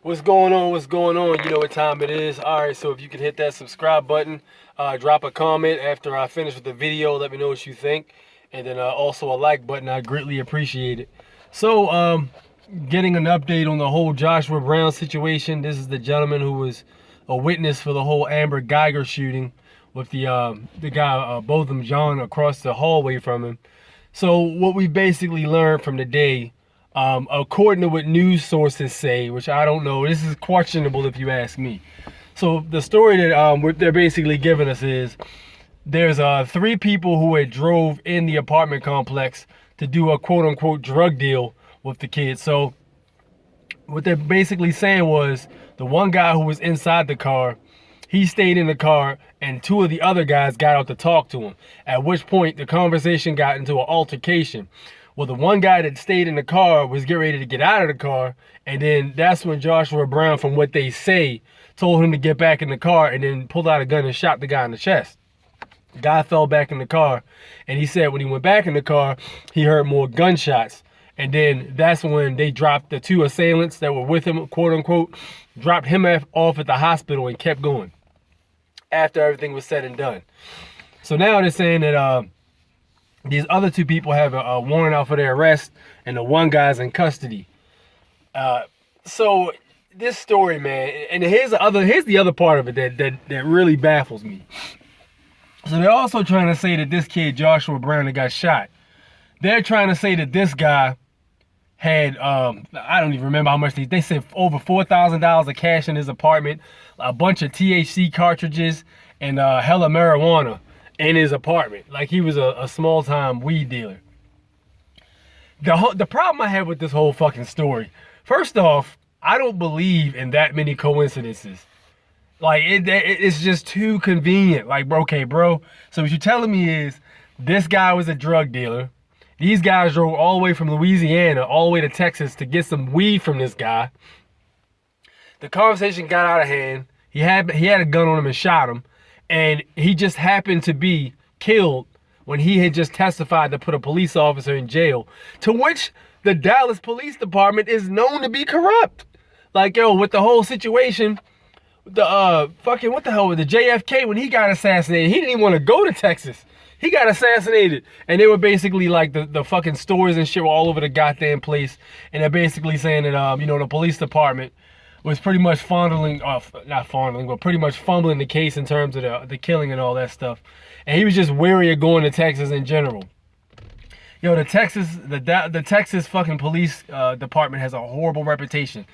What's going on? What's going on? You know what time it is. Alright, so if you can hit that subscribe button, drop a comment after I finish with the video, let me know what you think. And then also a like button, I greatly appreciate it. So, getting an update on the whole Joshua Brown situation. This is the gentleman who was a witness for the whole Amber Geiger shooting with the guy, both of them, John, across the hallway from him. So what we basically learned from the day, according to what news sources say, which I don't know, this is questionable if you ask me. So the story that they're basically giving us is there's 3 people who had drove in the apartment complex to do a quote-unquote drug deal with the kids. So what they're basically saying was the one guy who was inside the car, he stayed in the car, and 2 of the other guys got out to talk to him, at which point the conversation got into an altercation. Well, the one guy that stayed in the car was getting ready to get out of the car, and then that's when Joshua Brown, from what they say, told him to get back in the car and then pulled out a gun and shot the guy in the chest. The guy fell back in the car, and he said when he went back in the car, he heard more gunshots. And then that's when they dropped the 2 assailants that were with him, quote unquote, dropped him off at the hospital and kept going after everything was said and done. So now they're saying that these other 2 people have a warrant out for their arrest, and the one guy's in custody. So this story, man, and here's the other part of it that really baffles me. So they're also trying to say that this kid, Joshua Brown, that got shot, they're trying to say that this guy had, I don't even remember how much they said over $4,000 of cash in his apartment, a bunch of THC cartridges, and hella marijuana in his apartment. Like he was a small-time weed dealer. The problem I have with this whole fucking story, first off, I don't believe in that many coincidences. Like, it's just too convenient. Like, okay, bro, so what you're telling me is this guy was a drug dealer. These guys drove all the way from Louisiana all the way to Texas to get some weed from this guy. The conversation got out of hand. He had a gun on him and shot him. And he just happened to be killed when he had just testified to put a police officer in jail, to which the Dallas Police Department is known to be corrupt. Like, yo, with the whole situation, the what the hell with the JFK, when he got assassinated, he didn't even want to go to Texas. He got assassinated, and they were basically like the fucking stores and shit were all over the goddamn place, and they're basically saying that the police department was pretty much pretty much fumbling the case in terms of the killing and all that stuff. And he was just wary of going to Texas in general. Yo, the Texas fucking police department has a horrible reputation.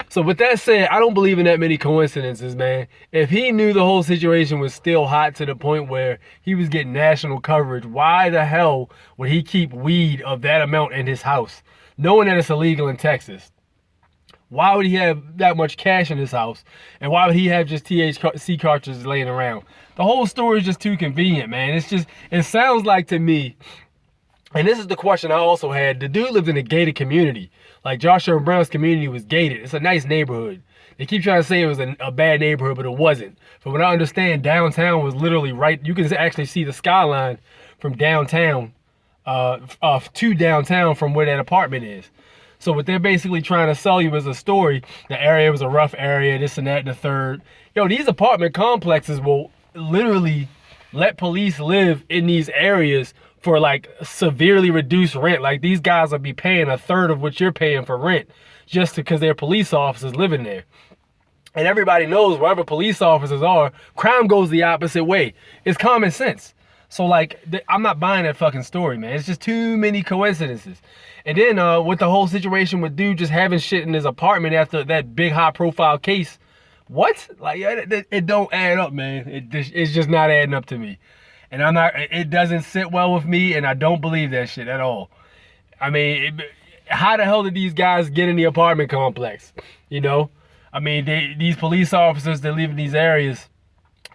So with that said, I don't believe in that many coincidences, man. If he knew the whole situation was still hot to the point where he was getting national coverage, why the hell would he keep weed of that amount in his house, knowing that it's illegal in Texas? Why would he have that much cash in his house? And why would he have just THC cartridges laying around? The whole story is just too convenient, man. It sounds like to me, and this is the question I also had, the dude lived in a gated community. Like Joshua Brown's community was gated. It's a nice neighborhood. They keep trying to say it was a bad neighborhood, but it wasn't. From what I understand, downtown was literally right. You can actually see the skyline from downtown, to downtown from where that apartment is. So what they're basically trying to sell you is a story. The area was a rough area, this and that and the third. Yo, these apartment complexes will literally let police live in these areas for like severely reduced rent. Like these guys will be paying a third of what you're paying for rent just because they're police officers living there. And everybody knows wherever police officers are, crime goes the opposite way. It's common sense. So like, I'm not buying that fucking story, man. It's just too many coincidences. And then with the whole situation with dude just having shit in his apartment after that big high profile case, what? Like, it don't add up, man. It's just not adding up to me. And it doesn't sit well with me, and I don't believe that shit at all. I mean, how the hell did these guys get in the apartment complex? You know? I mean, these police officers that live in these areas,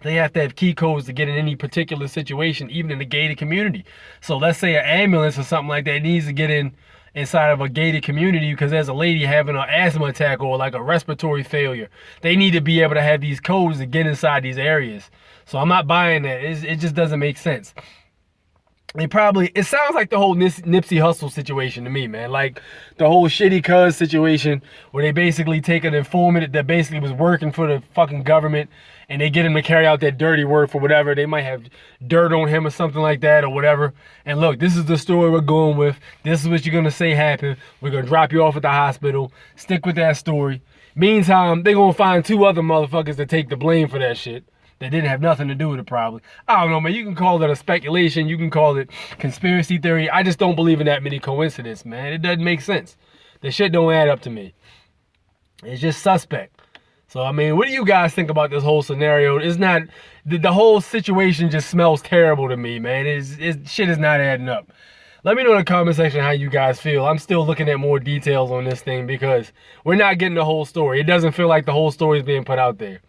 they have to have key codes to get in any particular situation, even in the gated community. So let's say an ambulance or something like that needs to get inside of a gated community because there's a lady having an asthma attack or like a respiratory failure. They need to be able to have these codes to get inside these areas. So I'm not buying that. It just doesn't make sense. it sounds like the whole Nipsey Hussle situation to me, man. Like the whole shitty cuz situation where they basically take an informant that basically was working for the fucking government and they get him to carry out that dirty work for whatever. They might have dirt on him or something like that or whatever. And look, this is the story we're going with. This is what you're going to say happened. We're going to drop you off at the hospital. Stick with that story. Meantime, they're going to find 2 other motherfuckers to take the blame for that shit. That didn't have nothing to do with it, probably. I don't know, man. You can call it a speculation. You can call it conspiracy theory. I just don't believe in that many coincidences, man. It doesn't make sense. The shit don't add up to me. It's just suspect. So, I mean, what do you guys think about this whole scenario? It's not... The whole situation just smells terrible to me, man. Shit is not adding up. Let me know in the comment section how you guys feel. I'm still looking at more details on this thing because we're not getting the whole story. It doesn't feel like the whole story is being put out there.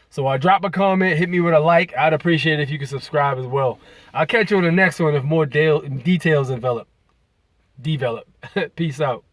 So drop a comment, hit me with a like. I'd appreciate it if you could subscribe as well. I'll catch you on the next one if more details develop. Peace out.